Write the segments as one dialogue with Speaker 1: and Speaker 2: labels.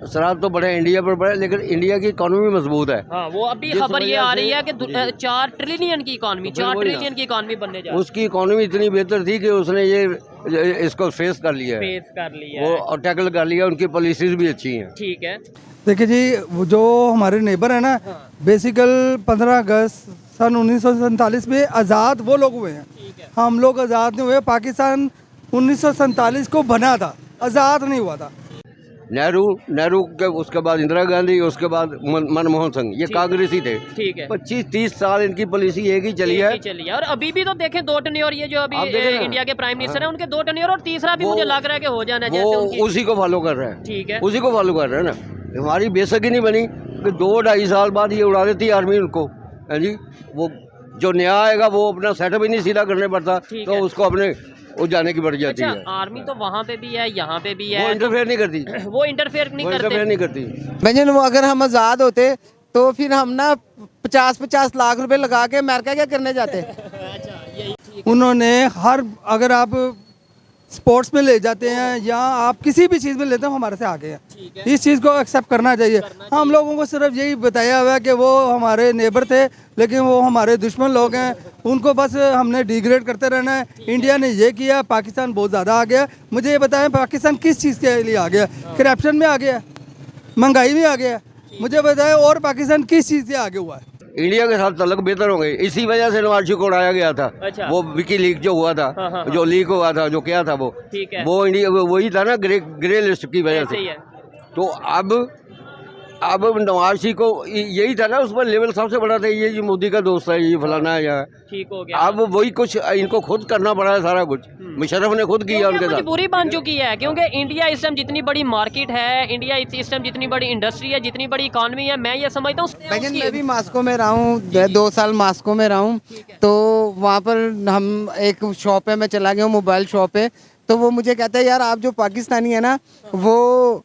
Speaker 1: शराब तो बढ़े, इंडिया पर बढ़े, लेकिन इंडिया की इकोनॉमी मजबूत है।
Speaker 2: हाँ, वो अभी खबर ये आ रही है कि 4 ट्रिलियन की इकोनॉमी, 4 ट्रिलियन की इकोनॉमी बनने जा रही है।
Speaker 1: उसकी इकोनॉमी इतनी बेहतर थी कि उसने ये इसको फेस कर लिया है,
Speaker 2: फेस कर लिया
Speaker 1: वो और टैकल कर लिया। उनकी पॉलिसीज भी अच्छी हैं।
Speaker 2: ठीक है।
Speaker 3: देखिए जी, वो जो हमारे नेबर है ना, बेसिकल 15 अगस्त सन 1947 में आज़ाद वो लोग हुए हैं। हम लोग आज़ाद नहीं हुए। पाकिस्तान 1947 को बना था, आज़ाद नहीं हुआ था।
Speaker 1: नेहरू के उसके बाद इंदिरा गांधी, उसके बाद मनमोहन सिंह, ये कांग्रेसी थे।
Speaker 2: ठीक है।
Speaker 1: 25-30 साल इनकी पॉलिसी एक ही चली है।
Speaker 2: और अभी भी तो देखें 2 टर्न्योर, ये जो अभी इंडिया के प्राइम मिनिस्टर हैं उनके 2 टर्न्योर और तीसरा भी मुझे लग रहा है कि हो जाना
Speaker 1: वो उसी को फॉलो कर रहे हैं।
Speaker 2: ठीक है,
Speaker 1: उसी को फॉलो कर रहे हैं ना। हमारी बेशक ही नहीं बनी कि 2-2.5 साल बाद ये उड़ा देती आर्मी उनको, है जी। वो जो नया आएगा वो अपना सेटअप ही नहीं सीधा करने पड़ता, तो उसको अपने वो जाने की पड़ जाती है।
Speaker 2: आर्मी तो वहाँ पे भी है, यहाँ पे भी है,
Speaker 1: वो इंटरफेयर नहीं करती,
Speaker 2: वो इंटरफेयर नहीं करती।
Speaker 4: भजन वो अगर हम आज़ाद होते तो फिर हम ना 50-50 लाख रुपए लगा के अमेरिका क्या करने जाते।
Speaker 3: उन्होंने हर, अगर आप स्पोर्ट्स में ले जाते हैं या आप किसी भी चीज़ में लेते हैं, हमारे से आगे हैं। इस चीज़ को एक्सेप्ट करना चाहिए। हम लोगों को सिर्फ यही बताया हुआ है कि वो हमारे नेबर थे, लेकिन वो हमारे दुश्मन लोग हैं। उनको बस हमने डिग्रेड करते रहना है। इंडिया ने ये किया, पाकिस्तान बहुत ज़्यादा आ गया। मुझे ये बताएं, पाकिस्तान किस चीज़ के लिए आ गया? करप्शन में आ गया, महंगाई में आ गया। मुझे बताएं, और पाकिस्तान किस चीज़ से आगे हुआ है?
Speaker 1: इंडिया के साथ तलक बेहतर हो गए। इसी वजह से नवाज शरीफ को उड़ाया गया था।
Speaker 2: अच्छा।
Speaker 1: वो विकी लीक जो हुआ था, जो लीक हुआ था, जो क्या था वो,
Speaker 2: ठीक है।
Speaker 1: वो इंडिया वही था ना, ग्रे लिस्ट की वजह से। तो अब नवाज शरीफ को यही था ना, उस पर लेवल सबसे बड़ा था, ये जी मोदी का दोस्त है, ये फलाना है, यहाँ
Speaker 2: ठीक हो गया।
Speaker 1: अब वही कुछ इनको खुद करना पड़ा है सारा कुछ। मुशर्रफ ने खुद किया उनके साथ।
Speaker 2: पूरी बन चुकी है, क्योंकि इंडिया इस टाइम जितनी बड़ी मार्केट है, इंडिया इस टाइम जितनी बड़ी इंडस्ट्री है, जितनी बड़ी इकोनॉमी है, मैं ये समझता हूँ।
Speaker 4: भजन मैं भी मॉस्को में रहा हूँ, 2 साल मॉस्को में रहा हूँ। तो वहाँ पर हम एक शॉप है, मैं चला गया हूँ मोबाइल शॉप है, तो वो मुझे कहता है, यार आप जो पाकिस्तानी है ना, वो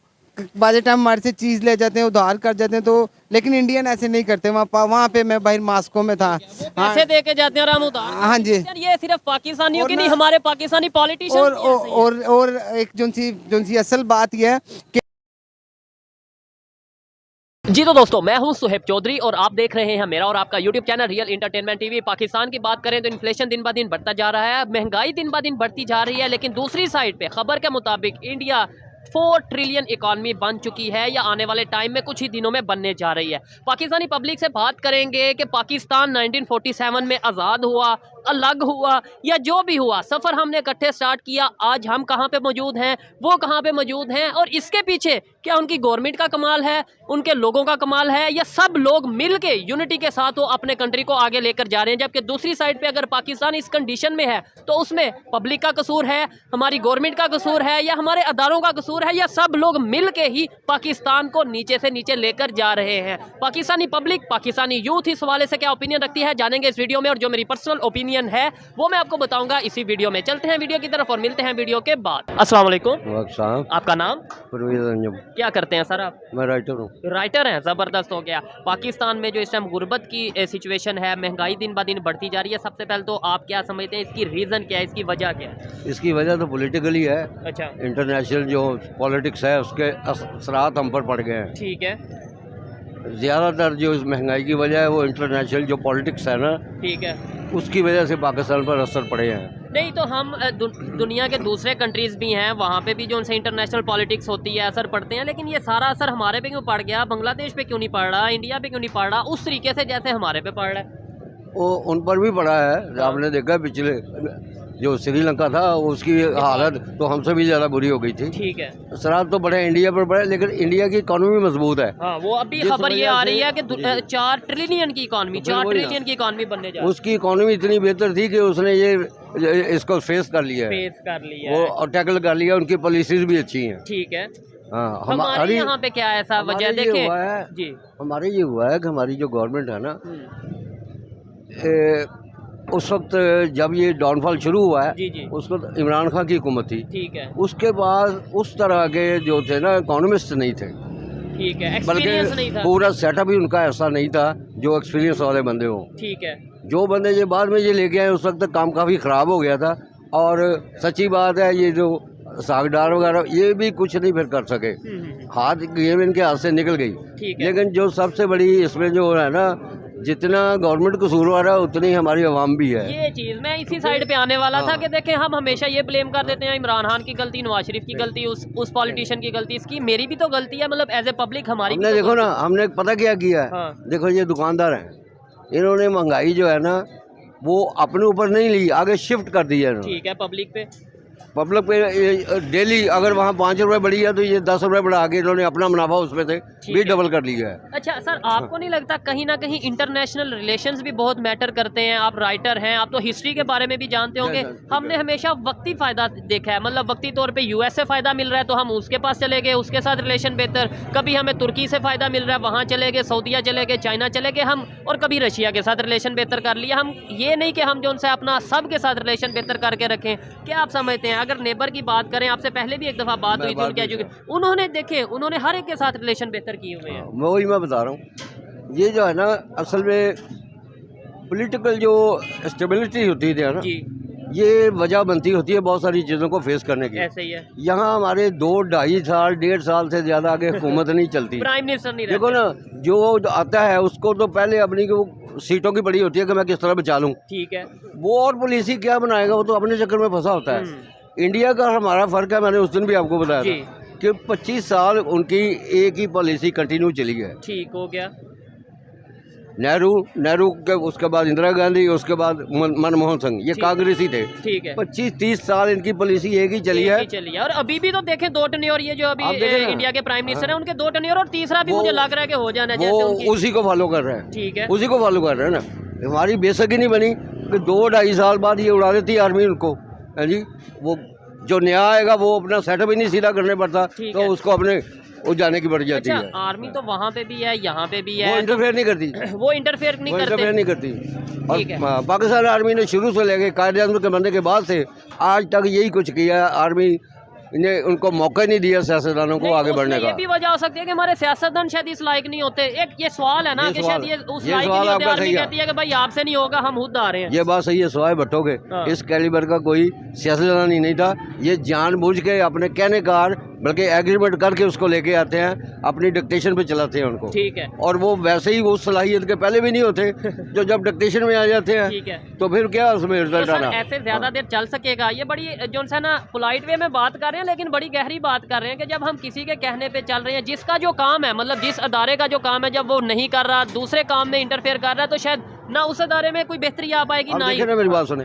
Speaker 4: बाजे टाइम हमारे से चीज़ ले जाते हैं, उधार कर जाते हैं, तो लेकिन इंडियन ऐसे नहीं करते। वहाँ पे मैं बाहर मॉस्को में था,
Speaker 2: पैसे दे के जाते हैं राम उधार।
Speaker 4: हाँ जी।
Speaker 2: ये सिर्फ पाकिस्तानियों की नहीं, हमारे पाकिस्तानी पॉलिटिशियन
Speaker 4: और एक जो सी असल बात यह है कि
Speaker 2: जी तो दोस्तों, मैं हूं सुहेब चौधरी और आप देख रहे हैं मेरा और आपका YouTube channel real entertainment TV. Pakistan की बात करें तो इन्फ्लेशन दिन ब दिन बढ़ता जा रहा है, महंगाई दिन ब दिन बढ़ती जा रही है, लेकिन दूसरी साइड पे खबर के मुताबिक इंडिया 4 ट्रिलियन इकॉनमी बन चुकी है या आने वाले टाइम में कुछ ही दिनों में बनने जा रही है। पाकिस्तानी पब्लिक से बात करेंगे कि पाकिस्तान 1947 में आज़ाद हुआ, अलग हुआ या जो भी हुआ, सफ़र हमने इकट्ठे स्टार्ट किया, आज हम कहाँ पे मौजूद हैं, वो कहाँ पे मौजूद हैं, और इसके पीछे क्या उनकी गवर्नमेंट का कमाल है, उनके लोगों का कमाल है, या सब लोग मिल के यूनिटी के साथ वो अपने कंट्री को आगे लेकर जा रहे हैं। जबकि दूसरी साइड पे अगर पाकिस्तान इस कंडीशन में है तो उसमें पब्लिक का कसूर है, हमारी गवर्नमेंट का कसूर है, या हमारे अदारों का कसूर है, या सब लोग मिल के ही पाकिस्तान को नीचे से नीचे लेकर जा रहे हैं। पाकिस्तानी पब्लिक, पाकिस्तानी यूथ इस हवाले से क्या ओपिनियन रखती है, जानेंगे इस वीडियो में, और जो मेरी पर्सनल ओपिनियन है वो मैं आपको बताऊंगा इसी वीडियो में। चलते हैं वीडियो की तरफ और मिलते हैं वीडियो के बाद। अस्सलाम वालेकुम। आपका नाम? क्या करते हैं सर आप?
Speaker 1: मैं राइटर हूँ।
Speaker 2: राइटर हैं, ज़बरदस्त हो गया। पाकिस्तान में जो इस टाइम गुर्बत की सिचुएशन है, महंगाई दिन ब दिन बढ़ती जा रही है, सबसे पहले तो आप क्या समझते हैं, इसकी रीज़न क्या है, इसकी वजह क्या है?
Speaker 1: इसकी वजह तो पॉलिटिकली है।
Speaker 2: अच्छा।
Speaker 1: इंटरनेशनल जो पॉलिटिक्स है उसके असरात हम पर पड़ गए हैं।
Speaker 2: ठीक है।
Speaker 1: ज़्यादातर जो इस महंगाई की वजह है वो इंटरनेशनल जो पॉलिटिक्स है ना,
Speaker 2: ठीक है,
Speaker 1: उसकी वजह से पाकिस्तान पर असर पड़े हैं।
Speaker 2: नहीं तो हम दुनिया के दूसरे कंट्रीज़ भी हैं, वहाँ पे भी जो उनसे इंटरनेशनल पॉलिटिक्स होती है, असर पड़ते हैं, लेकिन ये सारा असर हमारे पे क्यों पड़ गया? बांग्लादेश पे क्यों नहीं पड़ रहा, इंडिया पे क्यों नहीं पड़ रहा उस तरीके से जैसे हमारे पे पड़ रहा है?
Speaker 1: वो उन पर भी पड़ा है। आपने देखा पिछले जो श्रीलंका था, उसकी हालत तो हमसे भी ज़्यादा बुरी हो गई थी।
Speaker 2: ठीक है।
Speaker 1: शराब तो बढ़े, इंडिया पर बढ़े, लेकिन इंडिया की इकोनॉमी मजबूत है।
Speaker 2: हाँ, वो अभी खबर ये आ रही है कि 4 ट्रिलियन की इकोनॉमी, 4 ट्रिलियन की इकोनॉमी बनने जा रही है।
Speaker 1: उसकी इकोनॉमी इतनी बेहतर थी कि उसने ये इसको फेस कर लिया है,
Speaker 2: फेस कर लिया
Speaker 1: वो और टैकल कर लिया। उनकी पॉलिसीज भी अच्छी हैं।
Speaker 2: ठीक है।
Speaker 1: हाँ,
Speaker 2: हमारे यहाँ पे क्या ऐसा वजह देखें जी,
Speaker 1: हमारे ये हुआ है कि हमारी जो गवर्नमेंट है ना, उस वक्त जब ये डाउनफॉल शुरू हुआ है,
Speaker 2: जी जी,
Speaker 1: उस वक्त इमरान खान की हुकूमत थी।
Speaker 2: ठीक है।
Speaker 1: उसके बाद उस तरह के जो थे ना, इकोनॉमिस्ट नहीं थे,
Speaker 2: ठीक है, एक्सपीरियंस नहीं था,
Speaker 1: पूरा सेटअप ही उनका ऐसा नहीं था जो एक्सपीरियंस वाले बंदे हों।
Speaker 2: ठीक है।
Speaker 1: जो बंदे ये बाद में ये लेके आए, उस वक्त काम काफ़ी ख़राब हो गया था। और सच्ची बात है, ये जो सागदार वगैरह ये भी कुछ नहीं फिर कर सके। हाथ गेम इनके हाथ से निकल गई।
Speaker 2: ठीक है।
Speaker 1: लेकिन जो सबसे बड़ी इसमें जो है ना, जितना गवर्नमेंट कसूरवार है उतनी हमारी आवाम भी है।
Speaker 2: ये चीज मैं इसी साइड पे आने वाला था कि देखें हम हमेशा ये ब्लेम कर देते हैं इमरान खान की गलती, नवाज शरीफ की गलती, उस पॉलिटिशियन की गलती, इसकी मेरी भी तो गलती है, मतलब एज ए पब्लिक हमारी
Speaker 1: हमने
Speaker 2: भी तो
Speaker 1: देखो ना, हमने पता क्या किया है।
Speaker 2: हाँ।
Speaker 1: देखो ये दुकानदार हैं, इन्होंने महंगाई जो है ना वो अपने ऊपर नहीं ली, आगे शिफ्ट कर दी है इन्होंने।
Speaker 2: ठीक है, पब्लिक पे
Speaker 1: पब्लिक पे डेली अगर वहाँ 5 रुपए बढ़ी है तो ये 10 रुपए बढ़ा के इन्होंने अपना मुनाफा उसमें से भी डबल कर लिया है।
Speaker 2: अच्छा सर, आपको नहीं लगता कहीं ना कहीं इंटरनेशनल रिलेशंस भी बहुत मैटर करते हैं? आप राइटर हैं, आप तो हिस्ट्री के बारे में भी जानते होंगे। हमने हमेशा वक्ती फायदा देखा है, मतलब वक्ती तौर पे यूएस से फायदा मिल रहा है तो हम उसके पास चले गए, उसके साथ रिलेशन बेहतर। कभी हमें तुर्की से फायदा मिल रहा है, वहाँ चले गए, सऊदीया चले गए, चाइना चले गए हम, और कभी रशिया के साथ रिलेशन बेहतर कर लिया। हम ये नहीं कि हम जो उनसे अपना सब के साथ रिलेशन बेहतर करके रखें। क्या आप समझते हैं, अगर नेबर की बात करें, आपसे पहले भी एक दफ़ा बात हुई थी उनके एजुकेशन, उन्होंने देखे, उन्होंने हर एक के साथ रिलेशन बेहतर किए हुए हैं।
Speaker 1: वही मैं बता रहा हूँ, ये जो है ना असल में पॉलिटिकल जो स्टेबिलिटी होती है ना,
Speaker 2: जी
Speaker 1: ये वजह बनती होती है बहुत सारी चीज़ों को फेस करने की।
Speaker 2: ऐसे ही है।
Speaker 1: यहाँ हमारे 2-2.5 साल 1.5 साल से ज़्यादा आगे हुकूमत नहीं चलती।
Speaker 2: प्राइम मिनिस्टर नहीं
Speaker 1: देखो
Speaker 2: रहते।
Speaker 1: ना, जो आता है उसको तो पहले अपनी वो सीटों की पड़ी होती है कि मैं किस तरह बचा लूँ।
Speaker 2: ठीक है।
Speaker 1: वो और पॉलिसी क्या बनाएगा, वो तो अपने चक्कर में फंसा होता है। इंडिया का हमारा फ़र्क है, मैंने उस दिन भी आपको बताया
Speaker 2: जी।
Speaker 1: था कि 25 साल उनकी एक ही पॉलिसी कंटिन्यू चली है।
Speaker 2: ठीक हो गया।
Speaker 1: नेहरू के, उसके बाद इंदिरा गांधी, उसके बाद मनमोहन सिंह, ये कांग्रेसी थे।
Speaker 2: ठीक है।
Speaker 1: 25-30 साल इनकी पॉलिसी एक ही चली है।
Speaker 2: चली है, और अभी भी तो देखें 2 टर्न्योर, ये जो अभी
Speaker 1: आप देखें ना।
Speaker 2: इंडिया के प्राइम मिनिस्टर हैं उनके 2 टर्न्योर, और तीसरा भी
Speaker 1: वो-
Speaker 2: मुझे लग रहा है कि हो जाना है जैसे
Speaker 1: वो
Speaker 2: उनकी।
Speaker 1: उसी को फॉलो कर रहे हैं।
Speaker 2: ठीक है।
Speaker 1: उसी को फॉलो कर रहे हैं ना। हमारी बेसकी नहीं बनी कि 2-2.5 साल बाद ये उड़ा देती आर्मी उनको, है जी। वो जो नया आएगा वो अपना सेटअप ही नहीं सीधा करने पड़ता,
Speaker 2: ठीक
Speaker 1: तो
Speaker 2: है।
Speaker 1: उसको अपने वो जाने की पड़ जाती
Speaker 2: अच्छा,
Speaker 1: है।
Speaker 2: आर्मी तो वहाँ पे भी है, यहाँ पे भी
Speaker 1: वो
Speaker 2: है,
Speaker 1: इंटरफेयर नहीं करती,
Speaker 2: वो इंटरफेयर नहीं
Speaker 1: वो इंटरफेयर
Speaker 2: करते।
Speaker 1: नहीं करती।
Speaker 2: ठीक है।
Speaker 1: और पाकिस्तान आर्मी ने शुरू से लेके कायदे-ए-आज़म के बनने के बाद से आज तक यही कुछ किया है। आर्मी ने उनको मौका ही नहीं दिया सियासतदानों को
Speaker 2: नहीं,
Speaker 1: आगे
Speaker 2: उसमें
Speaker 1: बढ़ने का।
Speaker 2: ये भी वजह हो सकती है कि हमारे सियासतदान शायद इस लायक नहीं होते। एक ये सवाल है ना
Speaker 1: ये
Speaker 2: कि
Speaker 1: सवाल-
Speaker 2: शायद ये उस
Speaker 1: ये
Speaker 2: लायक
Speaker 1: सवाल
Speaker 2: नहीं होते।
Speaker 1: आपका
Speaker 2: आर्मी
Speaker 1: सही है।
Speaker 2: कहती है कि भाई आपसे नहीं होगा, हम खुद आ रहे हैं।
Speaker 1: ये बात सही है, सवाए भट्टो के
Speaker 2: हाँ।
Speaker 1: इस कैलिबर का कोई सियासतदान ही नहीं था। ये जानबूझ के अपने कहने कार, बल्कि एग्रीमेंट करके उसको लेके आते हैं, अपनी डिक्टेशन पे चलाते हैं उनको।
Speaker 2: ठीक है।
Speaker 1: और वो वैसे ही उस सलाहियत के पहले भी नहीं होते जो जब डिक्टेशन में आ जाते हैं,
Speaker 2: ठीक है।
Speaker 1: तो फिर क्या उसमें
Speaker 2: तो
Speaker 1: रिजल्ट
Speaker 2: सर
Speaker 1: आना।
Speaker 2: ऐसे ज्यादा देर चल सकेगा? ये बड़ी जो है ना पोलाइट वे में बात कर रहे हैं, लेकिन बड़ी गहरी बात कर रहे हैं कि जब हम किसी के कहने पे चल रहे हैं, जिसका जो काम है, मतलब जिस अदारे का जो काम है, जब वो नहीं कर रहा, दूसरे काम में इंटरफेयर कर रहा है, तो शायद ना उस अदारे में कोई बेहतरी आ पाएगी,
Speaker 1: अब
Speaker 2: ना ही।
Speaker 1: देखिए ना, मेरी बात सुने,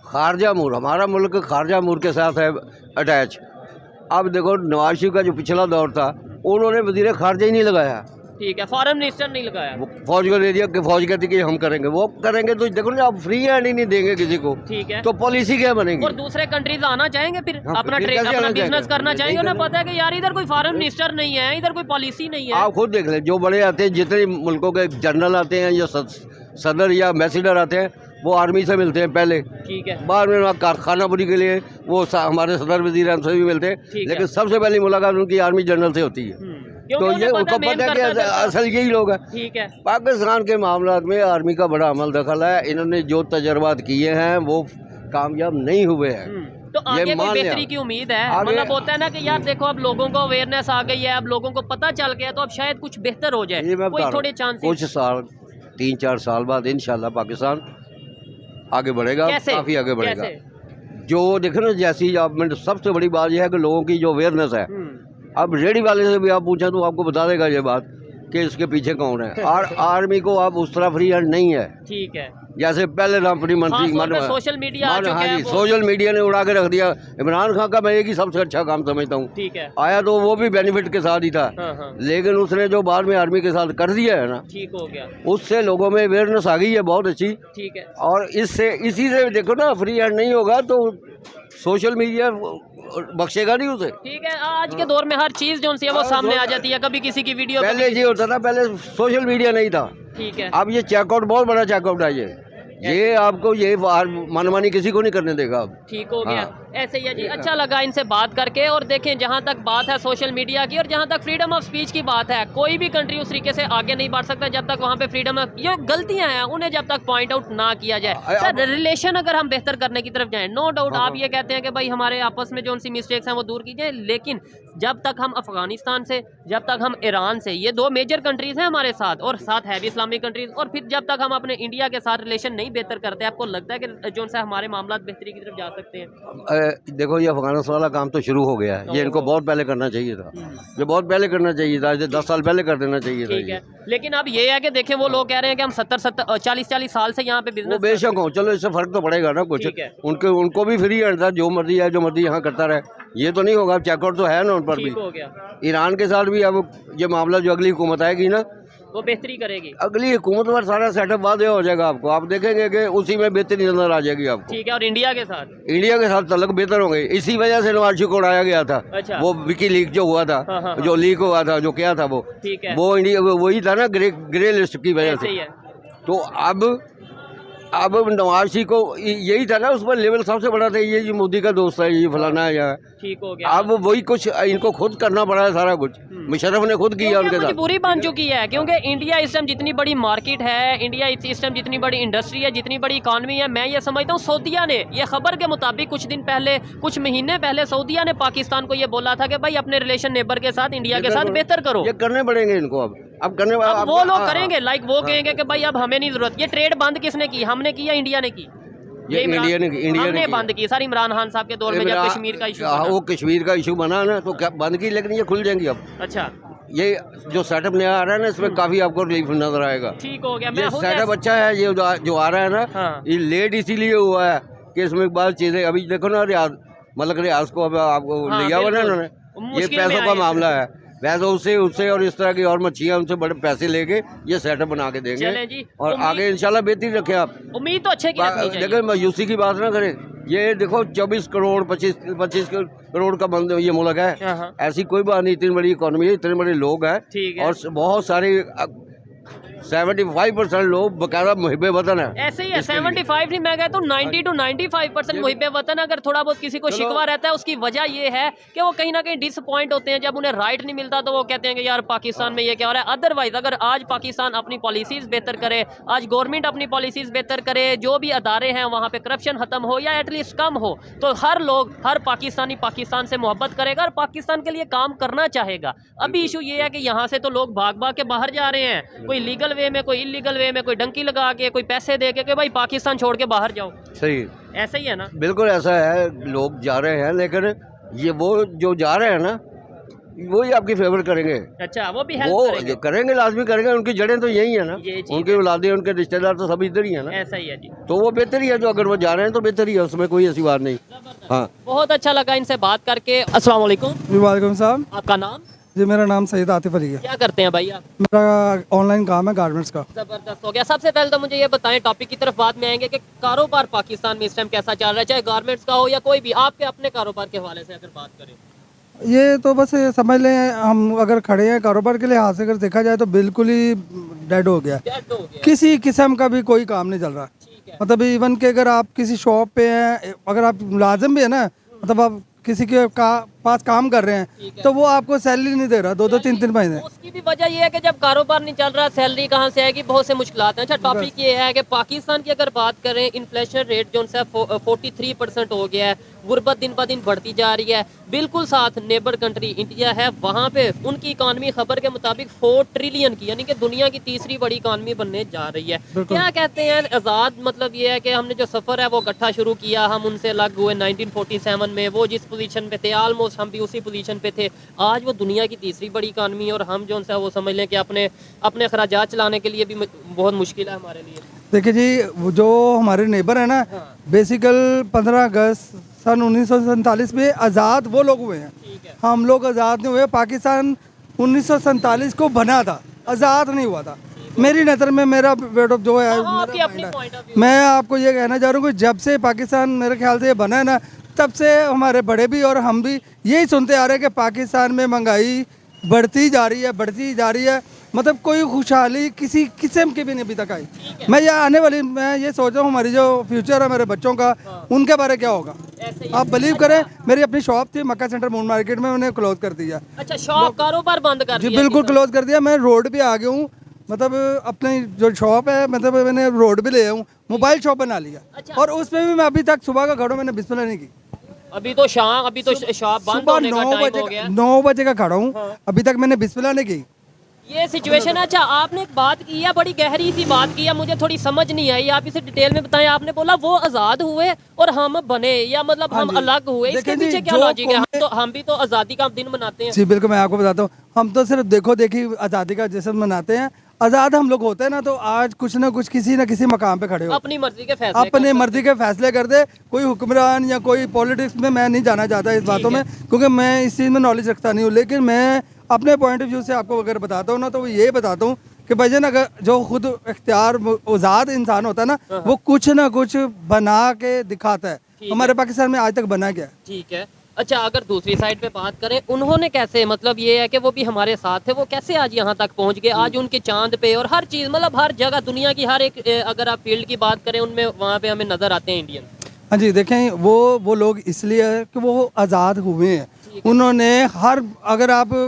Speaker 1: खारजा मूर, हमारा मुल्क खारजा मूर के साथ है अटैच। अब देखो नवाज शरीफ का जो पिछला दौर था, उन्होंने वजीर खारजा ही नहीं लगाया।
Speaker 2: ठीक है, फॉरेन मिनिस्टर नहीं लगाया।
Speaker 1: वो फौज को दे दिया कि फौज कहती कि हम करेंगे, वो करेंगे। तो देखो ना, आप फ्री हैंड ही नहीं देंगे किसी को,
Speaker 2: ठीक है।
Speaker 1: तो पॉलिसी क्या बनेगी?
Speaker 2: और दूसरे कंट्रीज आना चाहेंगे फिर
Speaker 1: हाँ,
Speaker 2: अपना
Speaker 1: फिर
Speaker 2: ट्रेड,
Speaker 1: कैसे
Speaker 2: अपना
Speaker 1: आना
Speaker 2: बिजनेस
Speaker 1: चाहेंगे?
Speaker 2: करना चाहेंगे।
Speaker 1: नहीं
Speaker 2: उन्हें
Speaker 1: करेंगे।
Speaker 2: पता है कि यार इधर कोई फॉरेन मिनिस्टर नहीं है, इधर कोई पॉलिसी नहीं है।
Speaker 1: आप खुद देख लें, जो बड़े आते हैं, जितने मुल्कों के जनरल आते हैं या सदर या एम्बेसडर आते हैं, वो आर्मी से मिलते हैं पहले।
Speaker 2: ठीक है।
Speaker 1: बाद में वहाँ कारखानापुरी के लिए वो हमारे सदर वजीर से भी मिलते हैं,
Speaker 2: ठीक
Speaker 1: लेकिन
Speaker 2: है।
Speaker 1: सबसे पहली मुलाकात उनकी आर्मी जनरल से होती है।
Speaker 2: क्योंकि
Speaker 1: तो
Speaker 2: उन्हें
Speaker 1: ये उनको
Speaker 2: main
Speaker 1: पता है कि
Speaker 2: करता था।
Speaker 1: असल यही लोग हैं।
Speaker 2: ठीक है।
Speaker 1: पाकिस्तान के मामलात में आर्मी का बड़ा अमल दखल है। इन्होंने जो तजर्बात किए हैं वो कामयाब नहीं हुए हैं।
Speaker 2: तो
Speaker 1: ये
Speaker 2: आगे कोई
Speaker 1: मान लिया।
Speaker 2: बेहतरी की उम्मीद है?
Speaker 1: आगे-
Speaker 2: मतलब होता है ना कि यार देखो अब लोगों को अवेयरनेस आ गई है, अब लोगों को पता चल गया, तो अब शायद कुछ बेहतर हो जाए,
Speaker 1: ये मैं
Speaker 2: कोई
Speaker 1: बता रहा
Speaker 2: थोड़े
Speaker 1: हूँ,
Speaker 2: चांस।
Speaker 1: कुछ साल 3-4 साल बाद इंशाल्लाह पाकिस्तान आगे बढ़ेगा,
Speaker 2: कैसे?
Speaker 1: काफ़ी आगे बढ़ेगा।
Speaker 2: कैसे?
Speaker 1: जो देखो ना, जैसी आप, सबसे बड़ी बात यह है कि लोगों की जो अवेयरनेस है। अब रेडी वाले से भी आप पूछा तो आपको बता देगा ये बात कि इसके पीछे कौन है। और आर्मी को अब उस तरह फ्री हैंड नहीं है
Speaker 2: ठीक है।
Speaker 1: जैसे पहले था अपनी मंत्री
Speaker 2: सोशल मीडिया आ चुका
Speaker 1: हाँ
Speaker 2: है
Speaker 1: जी,
Speaker 2: वो।
Speaker 1: सोशल मीडिया ने उड़ा के रख दिया। इमरान खान का मैं एक ही सबसे अच्छा काम समझता हूँ,
Speaker 2: ठीक है।
Speaker 1: आया तो वो भी बेनिफिट के साथ ही था,
Speaker 2: हाँ हाँ,
Speaker 1: लेकिन उसने जो बाद में आर्मी के साथ कर दिया है ना,
Speaker 2: ठीक हो गया।
Speaker 1: उससे लोगों में अवेयरनेस आ गई है बहुत अच्छी।
Speaker 2: ठीक है।
Speaker 1: और इसी से देखो ना, फ्री हैंड नहीं होगा तो सोशल मीडिया बख्शेगा नहीं उसे।
Speaker 2: ठीक है, आज के दौर में हर चीज जो सी है वो सामने आ जाती है, कभी किसी की वीडियो,
Speaker 1: पहले ये होता था, पहले सोशल मीडिया नहीं था।
Speaker 2: ठीक है।
Speaker 1: अब ये चेकआउट बहुत बड़ा चेकआउट है। ये आपको ये मनमानी किसी को नहीं करने देगा अब।
Speaker 2: ठीक हो गया।
Speaker 1: हाँ।
Speaker 2: ऐसे ही है जी। अच्छा लगा इनसे बात करके। और देखें, जहाँ तक बात है सोशल मीडिया की और जहाँ तक फ्रीडम ऑफ स्पीच की बात है, कोई भी कंट्री उस तरीके से आगे नहीं बढ़ सकता जब तक वहाँ पे फ्रीडम ऑफ, ये गलतियाँ हैं उन्हें जब तक पॉइंट आउट ना किया जाए। सर, रिलेशन अगर हम बेहतर करने की तरफ जाएं, नो डाउट आप ये कहते हैं कि भाई हमारे आपस में जो उनसी मिस्टेक्स हैं वो दूर की जाए, लेकिन जब तक हम अफगानिस्तान से, जब तक हम ईरान से, ये 2 मेजर कंट्रीज हैं हमारे साथ और साथ है भी इस्लामिक कंट्रीज, और फिर जब तक हम अपने इंडिया के साथ रिलेशन नहीं बेहतर करते, आपको लगता है कि जो उनसे हमारे मामला बेहतरी की तरफ जा सकते हैं?
Speaker 1: देखो, ये अफगानिस्तान वाला काम तो शुरू हो गया है, ये इनको बहुत पहले करना चाहिए था, ये बहुत पहले करना चाहिए था, 10 साल पहले कर देना चाहिए था।
Speaker 2: ठीक है, लेकिन अब ये है कि देखें, वो लोग कह रहे हैं कि हम 40 साल से यहाँ पे
Speaker 1: वो
Speaker 2: बिजनेस।
Speaker 1: बेशक हो, चलो इससे फर्क तो पड़ेगा ना कुछ,
Speaker 2: ठीक है।
Speaker 1: उनको भी फ्री है, जो मर्जी है जो मर्जी यहाँ करता रहे, ये तो नहीं होगा। चेकआउट तो है ना उन पर भी।
Speaker 2: ठीक हो गया।
Speaker 1: ईरान के साथ भी अब ये मामला जो अगली हुकूमत आएगी ना,
Speaker 2: वो बेहतरी करेगी।
Speaker 1: अगली हुकूमत पर सारा सेटअप वादे हो जाएगा आपको, आप देखेंगे कि उसी में बेहतरी नजर आ जाएगी आपको।
Speaker 2: ठीक है। और इंडिया के साथ,
Speaker 1: इंडिया के साथ तलक बेहतर होंगे। इसी वजह से नवाज शरीफ को उड़ाया गया था।
Speaker 2: अच्छा।
Speaker 1: वो विकी लीक जो हुआ था,
Speaker 2: हाँ।
Speaker 1: जो लीक हुआ था, जो क्या था वो,
Speaker 2: ठीक है।
Speaker 1: वो इंडिया वही था ना, ग्रे लिस्ट की वजह
Speaker 2: ऐसे ही
Speaker 1: से।
Speaker 2: है।
Speaker 1: तो अब नवाज शरीफ को यही था ना, उस पर लेवल सबसे बड़ा था, ये जी मोदी का दोस्त है, ये फलाना है यहाँ।
Speaker 2: ठीक हो गया।
Speaker 1: अब वही कुछ इनको खुद करना पड़ा है सारा कुछ, मुशर्रफ ने खुद किया उनके साथ।
Speaker 2: मजबूरी बन चुकी है, क्योंकि इंडिया इस टाइम जितनी बड़ी मार्केट है, इंडिया इस टाइम जितनी बड़ी इंडस्ट्री है, जितनी बड़ी इकॉनमी है, मैं ये समझता हूँ सऊदीया ने, ये खबर के मुताबिक कुछ दिन पहले, कुछ महीने पहले सऊदीया ने पाकिस्तान को ये बोला था कि भाई अपने रिलेशन नेबर के साथ, इंडिया के साथ बेहतर करो।
Speaker 1: ये करने पड़ेंगे इनको अब करने।
Speaker 2: अब वो लोग करेंगे, लाइक वो कहेंगे कि भाई अब हमें नहीं जरूरत। ये ट्रेड बंद किसने की? हमने किया, इंडिया ने की।
Speaker 1: ये इंडिया ने
Speaker 2: बंद की सर, इमरान खान साहब के दौर में, जब कश्मीर का इशू
Speaker 1: वो कश्मीर का इशू बना ना, तो क्या बंद की, लेकिन ये खुल जाएंगी अब।
Speaker 2: अच्छा,
Speaker 1: ये जो सेटअप नया आ रहा है ना, इसमें काफी आपको रिलीफ नजर आएगा।
Speaker 2: ठीक हो गया।
Speaker 1: ये सेटअप अच्छा है, ये जो आ रहा है ना,
Speaker 2: हाँ।
Speaker 1: ये लेट इसीलिए हुआ है कि इसमें बाद चीजें, अभी देखो ना रियाज, मतलब रियाज को अब आपको
Speaker 2: हाँ,
Speaker 1: लिया हुआ ना उन्होंने, ये
Speaker 2: मुश्किल में
Speaker 1: पैसों का
Speaker 2: आए
Speaker 1: मामला है। वैसे उससे और इस तरह की और मच्छियाँ, उनसे बड़े पैसे लेके ये सेटअप बना के देंगे।
Speaker 2: चलें जी,
Speaker 1: और आगे इंशाल्लाह बेहतरी रखें आप।
Speaker 2: उम्मीद तो अच्छे की रखनी चाहिए।
Speaker 1: देखो, मायूसी की बात ना करें। ये देखो 24 करोड़ 25 करोड़ का बंद ये मुल्क है,
Speaker 2: हाँ।
Speaker 1: ऐसी कोई बात नहीं। इतनी बड़ी इकोनॉमी है, इतने बड़े लोग हैं,
Speaker 2: ठीक है।
Speaker 1: और बहुत सारे 75% लोग बकायदा मुहिब्बे वतन है।
Speaker 2: ऐसे ही है, 75 नहीं, मैं कहता हूँ 90 to 95% मुहिब्बे वतन। अगर थोड़ा बहुत किसी को शिकवा रहता है, उसकी वजह ये है कि वो कहीं ना कहीं डिसअपॉइंट होते हैं जब उन्हें राइट नहीं मिलता, तो वो कहते हैं कि यार पाकिस्तान में ये क्या हो रहा है। अदरवाइज अगर आज पाकिस्तान अपनी पॉलिसीज बेहतर करे, आज गवर्नमेंट अपनी पॉलिसीज बेहतर करे, जो भी अदारे हैं वहाँ पे करप्शन खत्म हो या एटलीस्ट कम हो, तो हर पाकिस्तानी पाकिस्तान से मोहब्बत करेगा और पाकिस्तान के लिए काम करना चाहेगा। अभी इशू ये है कि यहाँ से तो लोग भाग भाग के बाहर जा रहे हैं, कोई लीगल वे में, कोई इलीगल वे में, कोई डंकी लगा के, कोई पैसे दे के कि भाई पाकिस्तान छोड़ के बाहर जाओ।
Speaker 1: सही,
Speaker 2: ऐसा ही है ना?
Speaker 1: बिल्कुल ऐसा है, लोग जा रहे हैं, लेकिन ये वो जो जा रहे हैं ना, वो ही आपकी फेवर करेंगे।
Speaker 2: अच्छा, वो भी हेल्प
Speaker 1: वो
Speaker 2: करेंगे।
Speaker 1: करेंगे, लाजमी करेंगे। उनकी जड़ें तो यही है ना,
Speaker 2: ये चीज़
Speaker 1: उनके औलादे, उनके रिश्तेदार तो सब इधर ही है ना।
Speaker 2: ऐसा ही है जी।
Speaker 1: तो वो बेहतर ही है, जो अगर वो जा रहे हैं तो बेहतर ही है, उसमें कोई ऐसी बात नहीं। हाँ,
Speaker 2: बहुत अच्छा लगा इनसे बात करके। अस्सलाम वालेकुम।
Speaker 3: जी वालेकुम सलाम।
Speaker 2: आपका नाम?
Speaker 3: जी मेरा नाम सईद आतिफ अली है।
Speaker 2: क्या करते हैं भाई आप?
Speaker 3: मेरा ऑनलाइन काम है गारमेंट्स का।
Speaker 2: जबरदस्त हो गया। सबसे पहले तो मुझे ये बताएं, टॉपिक की तरफ बाद में आएंगे, कि कारोबार पाकिस्तान में इस टाइम कैसा चल रहा है, चाहे गारमेंट्स का हो या कोई भी, आपके अपने कारोबार के हवाले से अगर बात करें।
Speaker 3: ये तो बस समझ लें, हम अगर खड़े हैं कारोबार के लिहाज से, अगर देखा जाए तो बिल्कुल ही डेड हो गया है।
Speaker 2: डेड हो गया।
Speaker 3: किसी किस्म का भी कोई काम नहीं चल रहा।
Speaker 2: ठीक है।
Speaker 3: मतलब इवन के अगर आप किसी शॉप पे हैं, अगर आप मुलाजिम भी है ना, मतलब आप किसी के पास काम कर रहे हैं, तो वो आपको सैलरी नहीं दे रहा 2-2 3-3 महीने।
Speaker 2: उसकी भी वजह ये है कि जब कारोबार नहीं चल रहा, सैलरी कहाँ से आएगी, बहुत से मुश्किलात हैं। अच्छा, टॉपिक ये है कि पाकिस्तान की अगर बात करें, इन्फ्लेशन रेट जो है 43% हो गया है, गुर्बत दिन ब दिन बढ़ती जा रही है। बिल्कुल साथ नेबर कंट्री इंडिया है, वहाँ पे उनकी इकानमी खबर के मुताबिक 4 ट्रिलियन की, यानी कि दुनिया की तीसरी बड़ी इकानमी बनने जा रही है। क्या कहते हैं आज़ाद, मतलब ये है कि हमने जो सफ़र है वो इकट्ठा शुरू किया, हम उनसे अलग हुए 1947 में, वो जिस पोजीशन पे थे ऑलमोस्ट हम भी उसी पोजीशन पे थे। आज वो दुनिया की तीसरी बड़ी इकानमी, और हम जो है वो समझ लें कि अपने अखराजात चलाने के लिए भी बहुत मुश्किल है हमारे लिए।
Speaker 3: देखिए जी, वो जो हमारे नेबर है ना, बेसिकल 15 अगस्त सन 1947 में आज़ाद वो लोग हुए हैं। हम लोग आज़ाद नहीं हुए। पाकिस्तान 1947 को बना था, आज़ाद नहीं हुआ था। मेरी नज़र में, मेरा वेट ऑफ जो है, मैं आपको ये कहना चाह रहा हूँ कि जब से पाकिस्तान मेरे ख्याल से बना है ना, तब से हमारे बड़े भी और हम भी यही सुनते आ रहे हैं कि पाकिस्तान में महंगाई बढ़ती जा रही है, बढ़ती जा रही है। मतलब कोई खुशहाली किसी किस्म की भी नहीं अभी तक आई। मैं ये सोच रहा हूँ हमारी जो फ्यूचर है मेरे बच्चों का, उनके बारे क्या होगा। आप बिलीव करें, मेरी अपनी शॉप थी मक्का सेंटर मून मार्केट में, मैंने क्लोज कर दिया।
Speaker 2: अच्छा, शॉप कारोबार बंद कर
Speaker 3: जी
Speaker 2: दिया?
Speaker 3: बिल्कुल क्लोज कर दिया। मैं रोड पे आ गया हूँ, मतलब अपनी जो शॉप है, मतलब मैंने रोड पे ले आया हूँ, मोबाइल शॉप बना लिया।
Speaker 2: अच्छा।
Speaker 3: और उसमें भी मैं अभी तक सुबह का खड़ा हूँ, मैंने बिस्मिल्लाह नहीं की।
Speaker 2: अभी तो शॉप बंद
Speaker 3: सुबह
Speaker 2: होने का टाइम हो गया।
Speaker 3: 9 बजे का खड़ा हूँ, अभी तक मैंने बिस्मिल्लाह नहीं की।
Speaker 2: ये सिचुएशन है। अच्छा, आपने एक बात की है, बड़ी गहरी सी बात की है, मुझे थोड़ी समझ नहीं आई, आप इसे डिटेल में बताएं। आपने बोला वो आजाद हुए और हम बने, या मतलब हम अलग हुए, इसके
Speaker 3: देखें जी,
Speaker 2: पीछे क्या
Speaker 3: जो
Speaker 2: लॉजिक है? हम भी तो आज़ादी का दिन मनाते हैं।
Speaker 3: जी बिल्कुल, मैं आपको बताता हूँ, हम तो सिर्फ देखो देखी आज़ादी का जश्न मनाते हैं। आज़ाद हम लोग होते हैं ना, तो आज कुछ ना कुछ किसी न किसी मकाम पे खड़े हो,
Speaker 2: अपनी मर्जी के फैसले
Speaker 3: अपने मर्जी के फैसले कर दे। कोई हुक्मरान या कोई पॉलिटिक्स में मैं नहीं जाना चाहता इस बातों में, क्योंकि मैं इस चीज़ में नॉलेज रखता नहीं हूँ। लेकिन मैं अपने पॉइंट ऑफ व्यू से आपको अगर बताता हूँ ना, तो वो ये बताता हूँ कि भाईजान, अगर जो खुद इख्तियार आज़ाद इंसान होता है ना, वो कुछ ना कुछ बना के दिखाता है। हमारे पाकिस्तान में आज तक बना क्या है?
Speaker 2: ठीक है। अच्छा, अगर दूसरी साइड पे बात करें, उन्होंने कैसे, मतलब ये है कि वो भी हमारे साथ थे, वो कैसे आज यहाँ तक पहुँच गए? आज उनके चांद पे और हर चीज़, मतलब हर जगह दुनिया की हर एक, अगर आप फील्ड की बात करें, उनमें वहाँ पे हमें नज़र आते हैं इंडियन।
Speaker 3: हाँ जी, देखें, वो लोग इसलिए है कि वो आज़ाद हुए हैं। उन्होंने अगर आप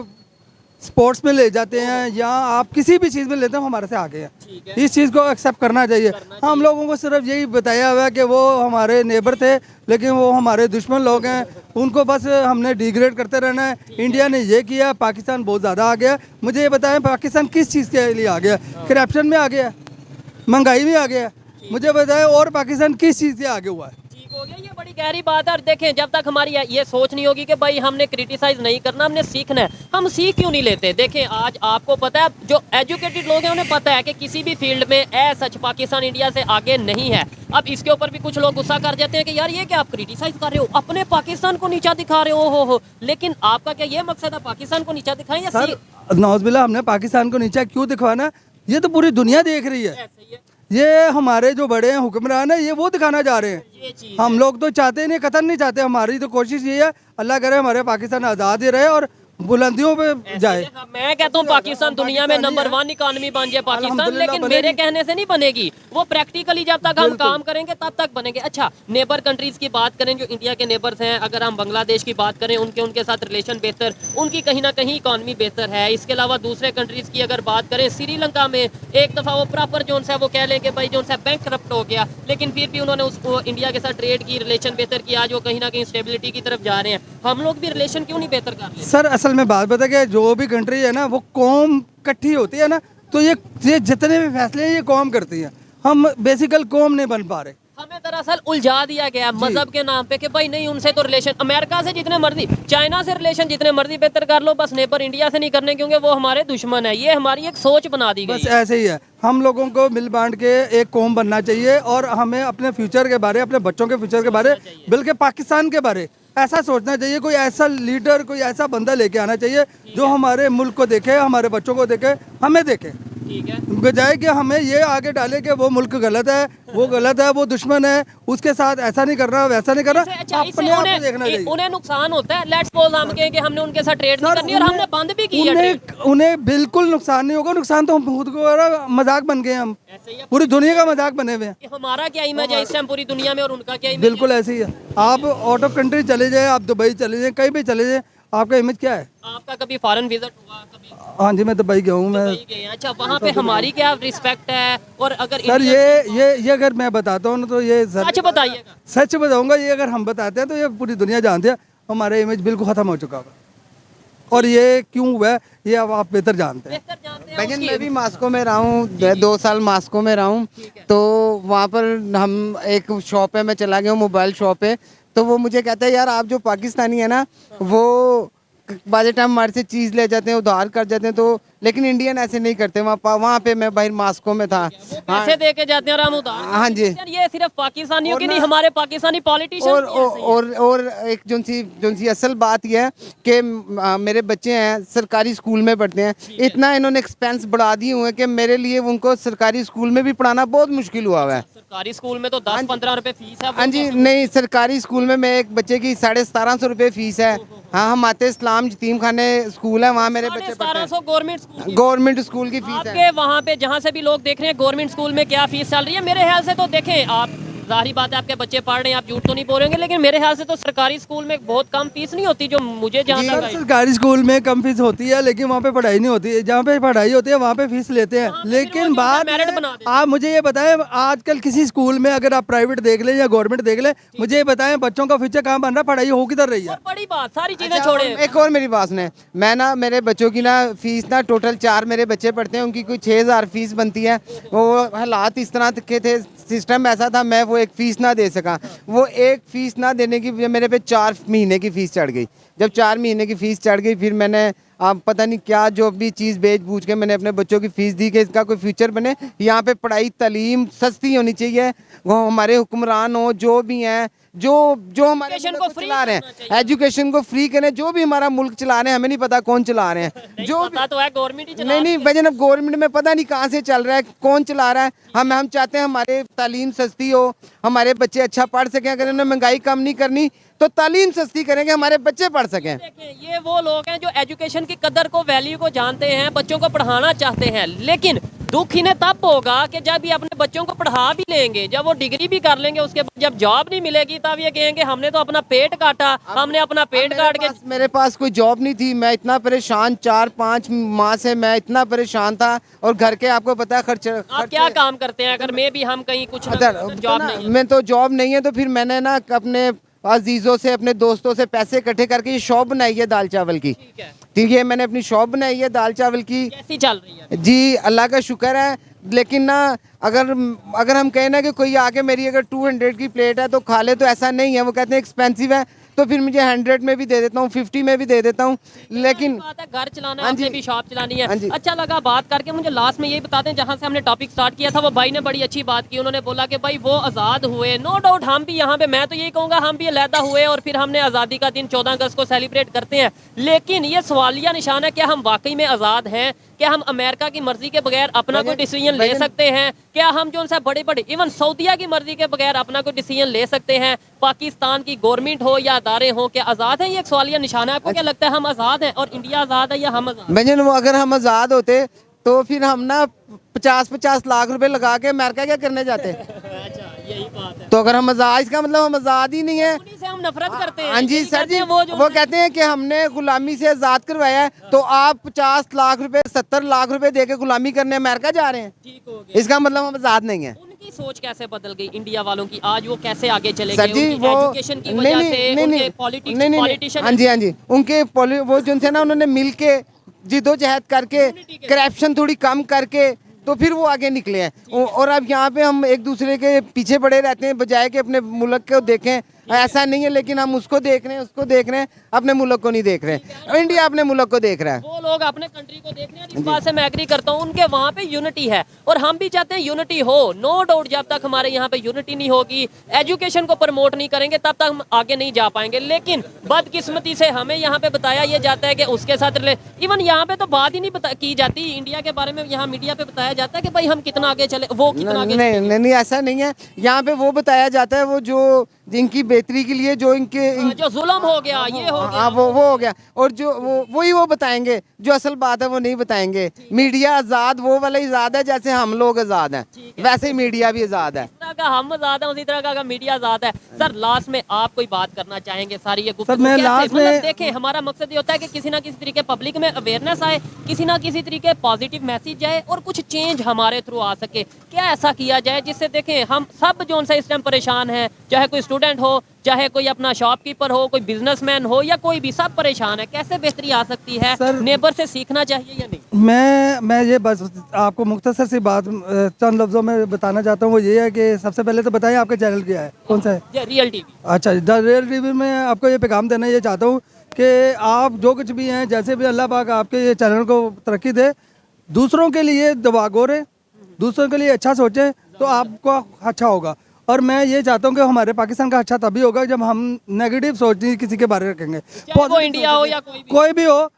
Speaker 3: स्पोर्ट्स में ले जाते हैं या आप किसी भी चीज़ में लेते हैं, हमारे से आगे हैं। इस चीज़ को एक्सेप्ट करना चाहिए। हम लोगों को सिर्फ यही बताया हुआ है कि वो हमारे नेबर थे, लेकिन वो हमारे दुश्मन लोग हैं, उनको बस हमने डिग्रेड करते रहना है। इंडिया ने ये किया, पाकिस्तान बहुत ज़्यादा आ गया। मुझे ये बताएं, पाकिस्तान किस चीज़ के लिए आ गया? करप्शन में आ गया, महंगाई में आ गया। मुझे बताएं, और पाकिस्तान किस चीज़ से आगे हुआ है?
Speaker 2: हो गया, ये बड़ी गहरी बात है। और देखें, जब तक हमारी ये सोच नहीं होगी कि भाई हमने क्रिटिसाइज नहीं करना, हमने सीखना है, हम सीख क्यों नहीं लेते? देखें, आज आपको पता है, जो एजुकेटेड लोग हैं उन्हें पता है कि किसी भी फील्ड में सच पाकिस्तान इंडिया से आगे नहीं है। अब इसके ऊपर भी कुछ लोग गुस्सा कर जाते हैं कि यार ये क्या आप क्रिटिसाइज कर रहे हो, अपने पाकिस्तान को नीचा दिखा रहे हो। लेकिन आपका क्या ये मकसद है पाकिस्तान को नीचा दिखाएं या
Speaker 3: सर, नौज़बिल्लाह, हमने पाकिस्तान को नीचा क्यों दिखवाना? ये तो पूरी दुनिया देख रही है।
Speaker 2: ऐसे ही है?
Speaker 3: ये हमारे जो बड़े हैं हुक्मरान है, ये वो दिखाना चाह रहे हैं। हम लोग तो चाहते नहीं, कतई नहीं चाहते। हमारी तो कोशिश ये है, अल्लाह करे हमारे पाकिस्तान आज़ाद ही रहे और बुलंदियों पे जाए।
Speaker 2: मैं कहता हूँ पाकिस्तान दुनिया में नंबर 1 इकॉनमी बन जाए पाकिस्तान, लेकिन मेरे कहने से नहीं बनेगी वो। प्रैक्टिकली जब तक हम काम करेंगे तब तक बनेंगे। अच्छा, नेबर कंट्रीज की बात करें, जो इंडिया के नेबर्स हैं, अगर हम बांग्लादेश की बात करें, उनके साथ रिलेशन बेहतर, उनकी कहीं ना कहीं इकॉनमी बेहतर है। इसके अलावा दूसरे कंट्रीज की अगर बात करें, श्रीलंका में एक दफ़ा वो प्रॉपर जो है वो कह लें कि भाई जो है बैंक करप्ट हो गया, लेकिन फिर भी उन्होंने उसको इंडिया के साथ ट्रेड की, रिलेशन बेहतर की। आज वो कहीं ना कहीं स्टेबिलिटी की तरफ जा रहे हैं। हम लोग भी रिलेशन क्यों नहीं बेहतर कर रहे?
Speaker 3: सर, असल में बात बता कि जो भी कंट्री है ना, वो कौम इकट्ठी होती है ना, तो ये जितने भी फैसले हैं ये कौम करती है। हम बेसिकल कौम नहीं बन पा रहे।
Speaker 2: हमें दरअसल उलझा दिया गया मजहब के नाम पे कि भाई नहीं, उनसे तो रिलेशन, अमेरिका से जितने मर्जी, चाइना से रिलेशन जितने मर्जी बेहतर कर लो, बस नेबर इंडिया से नहीं करने, क्योंकि वो हमारे दुश्मन है। ये हमारी एक सोच बना दी गई
Speaker 3: बस ऐसे ही है। हम लोगों को मिल बांट के एक कौम बनना चाहिए और हमें अपने फ्यूचर के बारे, अपने बच्चों के फ्यूचर के बारे, बल्कि पाकिस्तान के बारे ऐसा सोचना चाहिए। कोई ऐसा लीडर, कोई ऐसा बंदा लेके आना चाहिए जो हमारे मुल्क को देखे, हमारे बच्चों को देखे, हमें देखे।
Speaker 2: ठीक है,
Speaker 3: बजाय कि हमें ये आगे डाले कि वो मुल्क गलत है, वो गलत है, वो दुश्मन है, उसके साथ ऐसा नहीं करना, वैसा नहीं करना।
Speaker 2: अच्छा,
Speaker 3: अपने आप को देखना चाहिए।
Speaker 2: उन्हें नुकसान होता है। लेट्स सपोज हम कहें कि हमने उनके साथ ट्रेड नहीं करनी और हमने बंद भी की है ट्रेड।
Speaker 3: उन्हें बिल्कुल नुकसान नहीं होगा। नुकसान तो हम खुद को मजाक बन गए, हम
Speaker 2: ऐसे ही है।
Speaker 3: पूरी दुनिया का मजाक बने हुए हैं।
Speaker 2: हमारा क्या इमेज है इस टाइम पूरी दुनिया में और उनका क्या इमेज?
Speaker 3: बिल्कुल ऐसे ही है। आप आउट ऑफ कंट्री चले जाए, आप दुबई चले जाए, कहीं भी चले जाए, आपका इमेज क्या है?
Speaker 2: आपका कभी फॉरेन विजिट हुआ? कभी
Speaker 3: हाँ जी, मैं दुबई गया हूँ। मैं
Speaker 2: दुबई गए हैं। अच्छा, वहाँ पे हमारी क्या रिस्पेक्ट है? और अगर
Speaker 3: सर ये अगर मैं बताता हूँ ना, तो ये
Speaker 2: सच बताइएगा।
Speaker 3: सच बताऊंगा। ये अगर हम बताते हैं तो ये पूरी दुनिया जानती है हमारा इमेज बिल्कुल खत्म हो चुका होगा। और ये क्यों हुआ है, ये अब आप बेहतर जानते हैं।
Speaker 2: बेहतर जानते हैं
Speaker 4: लेकिन
Speaker 2: उसकी-
Speaker 4: मैं भी मास्को में रहा हूँ, 2 साल मास्को में रहा हूँ, तो वहाँ पर हम एक शॉप है, मैं चला गया हूँ मोबाइल शॉप है, तो वो मुझे कहता है यार आप जो पाकिस्तानी है ना, वो बाजे टाइम हमारे से चीज़ ले जाते हैं, उधार कर जाते हैं, तो लेकिन इंडियन ऐसे नहीं करते। वहाँ पे मैं बाहर मास्को में था।
Speaker 2: पैसे दे के जाते हैं और हम उधार।
Speaker 4: हाँ जी।
Speaker 2: यार ये सिर्फ पाकिस्तानियों की नहीं, हमारे पाकिस्तानी पॉलिटिशियन
Speaker 4: और एक जो सी असल बात यह है कि मेरे बच्चे हैं सरकारी स्कूल में पढ़ते हैं, इतना इन्होंने एक्सपेंस बढ़ा दिए हुए हैं कि मेरे लिए उनको सरकारी स्कूल में भी पढ़ाना बहुत मुश्किल हुआ है।
Speaker 2: सरकारी स्कूल में तो 10-15 रुपए फीस है।
Speaker 4: हाँ जी, नहीं, सरकारी स्कूल में मैं एक बच्चे की 1750 रुपये फीस है। हाँ, हम आते इस्लाम यतीम खाने स्कूल है, वहाँ मेरे बच्चे पढ़ते हैं।
Speaker 2: 1700 गवर्नमेंट स्कूल
Speaker 4: गवर्नमेंट स्कूल की फीस है।
Speaker 2: आपके वहाँ पे जहाँ से भी लोग देख रहे हैं गवर्नमेंट स्कूल में क्या फीस चल रही है? मेरे ख्याल से तो देखें आप, जाहिर बात है आपके बच्चे पढ़ रहे हैं, आप झूठ तो नहीं बोल रहे होंगे, लेकिन मेरे ख्याल से तो सरकारी स्कूल में बहुत कम फीस नहीं होती, जो मुझे जहाँ
Speaker 3: सर,
Speaker 2: तक आई।
Speaker 3: सरकारी स्कूल में कम फीस होती है, लेकिन वहाँ पे पढ़ाई नहीं होती है। जहाँ पे पढ़ाई होती है वहाँ पे फीस लेते हैं। लेकिन बात
Speaker 2: मेरिट
Speaker 3: है,
Speaker 2: बना देते
Speaker 3: आप मुझे ये बताएं, आजकल किसी स्कूल में अगर आप प्राइवेट देख लें या गवर्नमेंट देख लें, मुझे ये बताएं बच्चों का फ्यूचर कहाँ बन रहा है, पढ़ाई हो किधर रही है?
Speaker 2: और बड़ी बात, सारी चीजें छोड़े।
Speaker 4: एक और मेरी बात सुने, मैं ना मेरे बच्चों की ना फीस ना टोटल 4 मेरे बच्चे पढ़ते हैं, उनकी कोई 6,000 फीस बनती है। वो हालात इस तरह के थे, सिस्टम ऐसा था, मैं वो एक फीस ना दे सका। वो एक फीस ना देने की मेरे पे 4 महीने की फीस चढ़ गई। जब 4 महीने की फीस चढ़ गई, फिर मैंने आप पता नहीं क्या जो भी चीज़ बेच बूझ के मैंने अपने बच्चों की फीस दी कि इसका कोई फ्यूचर बने। यहाँ पे पढ़ाई तालीम सस्ती होनी चाहिए, वो हमारे हुक्मरान हो जो भी हैं, जो हमारे
Speaker 2: एजुकेशन
Speaker 4: मुल्क
Speaker 2: को
Speaker 4: को
Speaker 2: फ्री
Speaker 4: चला रहे
Speaker 2: करना
Speaker 4: हैं,
Speaker 2: चाहिए।
Speaker 4: एजुकेशन को फ्री करें। जो भी हमारा मुल्क चला रहे हैं, हमें नहीं पता कौन चला रहे हैं। जो
Speaker 2: पता तो है गवर्नमेंट ही चला
Speaker 4: नहीं नहीं भजन, अब गवर्नमेंट में पता नहीं कहाँ से चल रहा है, कौन चला रहा है। हम चाहते हैं हमारे तालीम सस्ती हो, हमारे बच्चे अच्छा पढ़ सकें। अगर उन्हें महंगाई कम नहीं करनी तो तालीम सस्ती करेंगे, हमारे बच्चे पढ़ सकें।
Speaker 2: देखें, ये वो लोग हैं जो एजुकेशन की कदर को, वैल्यू को जानते हैं, बच्चों को पढ़ाना चाहते हैं, लेकिन दुख इन्हें तब होगा कि जब ये अपने बच्चों को पढ़ा भी लेंगे, जब वो डिग्री भी कर लेंगे, उसके बाद जब जॉब नहीं मिलेगी तब ये कहेंगे हमने तो अपना पेट काटा, हमने अपना पेट काट के।
Speaker 4: मेरे पास कोई जॉब नहीं थी, मैं इतना परेशान 4-5 माह से मैं इतना परेशान था। और घर के आपको पता है खर्चे।
Speaker 2: आप क्या काम करते हैं? अगर मैं भी हम कहीं कुछ जॉब नहीं है।
Speaker 4: मैं तो जॉब नहीं है, तो फिर मैंने ना अपने अजीजों से, अपने दोस्तों से पैसे इकट्ठे करके ये शॉप बनाई है दाल चावल की।
Speaker 2: ठीक है,
Speaker 4: ठीक है, मैंने अपनी शॉप बनाई है दाल चावल की।
Speaker 2: कैसी चल रही है?
Speaker 4: जी अल्लाह का शुक्र है। लेकिन ना अगर हम कहें ना कि कोई आके मेरी अगर 200 की प्लेट है तो खा ले, तो ऐसा नहीं है। वो कहते हैं एक्सपेंसिव है, तो फिर मुझे 100 में भी दे देता हूँ, 50 में भी दे देता हूँ। लेकिन
Speaker 2: बात है, घर चलाना है,
Speaker 4: हाँ
Speaker 2: अपने
Speaker 4: जी।
Speaker 2: भी शॉप चलानी है।
Speaker 4: हाँ जी।
Speaker 2: अच्छा लगा बात करके। मुझे लास्ट में यही बता दें, जहाँ से हमने टॉपिक स्टार्ट किया था, वो भाई ने बड़ी अच्छी बात की। उन्होंने बोला कि भाई वो आज़ाद हुए, नो डाउट हम भी यहाँ पे, मैं तो यही कहूँगा हम भी अलहदा हुए और फिर हमने आज़ादी का दिन 14 अगस्त को सेलिब्रेट करते हैं। लेकिन ये सवालिया निशान है, क्या हम वाकई में आज़ाद हैं? क्या हम अमेरिका की मर्जी के बगैर अपना कोई डिसीजन ले सकते हैं? क्या हम जो उनसे बड़े बड़े इवन सऊदिया की मर्जी के बगैर अपना कोई डिसीजन ले सकते हैं? पाकिस्तान की गवर्नमेंट हो या अदारे हो, क्या आज़ाद हैं? ये एक सवालिया निशान है। आपको क्या लगता है, हम आज़ाद हैं और इंडिया आज़ाद है या हम आज़ाद?
Speaker 4: भजन, वो अगर हम आज़ाद होते तो फिर हम ना 50-50 लाख रुपए लगा के अमेरिका क्या करने जाते।
Speaker 2: अच्छा, यही बात है।
Speaker 4: तो अगर हम आज़ाद, इसका मतलब हम आज़ाद ही नहीं है।
Speaker 2: उन्हीं से हम नफरत करते हैं।
Speaker 4: हाँ जी
Speaker 2: यही
Speaker 4: सर
Speaker 2: कहते
Speaker 4: जी,
Speaker 2: हैं
Speaker 4: वो कहते हैं कि हमने गुलामी से आज़ाद करवाया है, तो आप 50 लाख रुपए 70 लाख रुपए दे के गुलामी करने अमेरिका जा रहे हैं।
Speaker 2: ठीक हो गया।
Speaker 4: इसका मतलब हम आज़ाद नहीं है।
Speaker 2: उनकी सोच कैसे बदल गई इंडिया वालों की? आज वो कैसे आगे चले
Speaker 4: सर
Speaker 2: गए?
Speaker 4: जी
Speaker 2: उनकी
Speaker 4: वो
Speaker 2: एजुकेशन की वजह से, उनके पॉलिटिशियन।
Speaker 4: हाँ जी उनके वो जो थे ना, उन्होंने मिल के जिदोजहद करके, करप्शन थोड़ी कम करके, तो फिर वो आगे निकले हैं। और अब यहाँ पे हम एक दूसरे के पीछे पड़े रहते हैं, बजाय कि अपने मुल्क को देखें। ऐसा नहीं है, लेकिन हम उसको देख रहे हैं, उसको देख रहे हैं, अपने मुल्क को नहीं देख रहे हैं। इंडिया अपने मुल्क को देख रहा है।
Speaker 2: वो लोग अपने कंट्री को देख रहे हैं, इस बात से मैं एग्री करता हूँ। उनके वहाँ पे यूनिटी है और हम भी चाहते हैं यूनिटी हो, नो डाउट। जब तक हमारे यहाँ पे यूनिटी नहीं होगी, एजुकेशन को प्रमोट नहीं करेंगे, तब तक हम आगे नहीं जा पाएंगे। लेकिन बदकिस्मती से हमें यहाँ पे बताया ये जाता है कि उसके साथ इवन यहाँ पे तो बात ही नहीं की जाती इंडिया के बारे में। यहाँ मीडिया पे बताया जाता है कि भाई हम कितना आगे चले, वो कितना आगे।
Speaker 4: नहीं ऐसा नहीं है। यहाँ पे वो बताया जाता है, वो जो जिनकी बेहतरी के लिए, जो इनके
Speaker 2: जो जुल्म हो गया, ये हो गया,
Speaker 4: हाँ वो हो गया। और जो वही वो बताएंगे, जो असल बात है वो नहीं बताएंगे। मीडिया आज़ाद वो वाला आज़ाद है जैसे हम लोग आज़ाद हैं, वैसे ही मीडिया भी आज़ाद है।
Speaker 2: जिस तरह का हम आज़ाद हैं उसी तरह का मीडिया आज़ाद है। सर लास्ट में आप कोई बात करना चाहेंगे? सारी ये
Speaker 3: सर, मैं लास्ट में
Speaker 2: देखें, हमारा मकसद ये होता है कि किसी ना किसी तरीके पब्लिक में अवेयरनेस आए, किसी ना किसी तरीके पॉजिटिव मैसेज जाए और कुछ चेंज हमारे थ्रू आ सके। क्या ऐसा किया जाए जिससे देखें हम सब जो उनसे इस टाइम परेशान हैं, चाहे कोई स्टूडेंट हो, चाहे कोई अपना शॉपकीपर हो, कोई बिजनेसमैन हो या कोई भी, सब परेशान है। कैसे बेहतरी आ सकती है?
Speaker 3: सर,
Speaker 2: नेबर से सीखना चाहिए या नहीं?
Speaker 3: मैं ये बस आपको मुख्तसर सी बात चंद लफ्ज़ों में बताना चाहता हूँ। वो ये है कि सबसे पहले तो बताइए आपका चैनल क्या है, कौन सा है?
Speaker 2: Real TV.
Speaker 3: अच्छा, द रियल टीवी में आपको ये पैगाम देना ये चाहता हूँ कि आप जो कुछ भी हैं, जैसे भी अल्लाह पाक आपके ये चैनल को तरक्की दे, दूसरों के लिए दुआ गोरे, दूसरों के लिए अच्छा सोचें तो आपको अच्छा होगा। और मैं ये चाहता हूँ कि हमारे पाकिस्तान का अच्छा तभी होगा जब हम नेगेटिव सोच किसी के बारे में रखेंगे।
Speaker 2: चाहे वो इंडिया हो या कोई भी
Speaker 3: हो,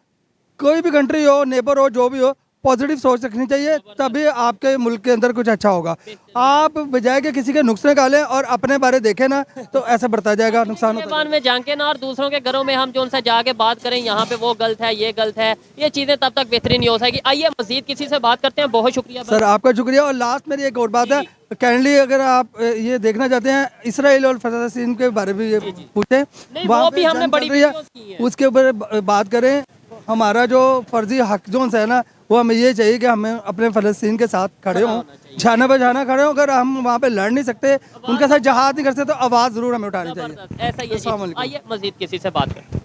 Speaker 3: कोई भी कंट्री हो, नेबर हो, जो भी हो, पॉजिटिव सोच रखनी चाहिए, तभी आपके मुल्क के अंदर कुछ अच्छा होगा। आप बजाय के किसी के नुक्स निकालें और अपने बारे देखें ना, तो ऐसा बढ़ता जाएगा, नुकसान होता
Speaker 2: बान में झांके ना और दूसरों के घरों में हम जो उनसे जाके बात करें यहाँ पे वो गलत है, ये गलत है, ये चीज़ें तब तक बेहतरीन नहीं हो सकेगी। आइए मजीद किसी से बात करते हैं। बहुत शुक्रिया
Speaker 3: सर, आपका शुक्रिया। और लास्ट मेरी एक और बात है, काइंडली अगर आप ये देखना चाहते हैं इसराइल और फलस्तीन के बारे में ये पूछें,
Speaker 2: वो भी हमने बड़ी वीडियोस की है।
Speaker 3: उसके ऊपर बात करें। हमारा जो फर्जी हक जोन है ना, वो हमें ये चाहिए कि हमें अपने फलस्तीन के साथ खड़े हों, जाना बजाना खड़े हों। अगर हम वहाँ पे लड़ नहीं सकते, उनके साथ जहाद नहीं कर सकते, तो आवाज़ ज़रूर हमें उठानी चाहिए।
Speaker 2: ऐसा ही है। आइए मजीद किसी से बात करें।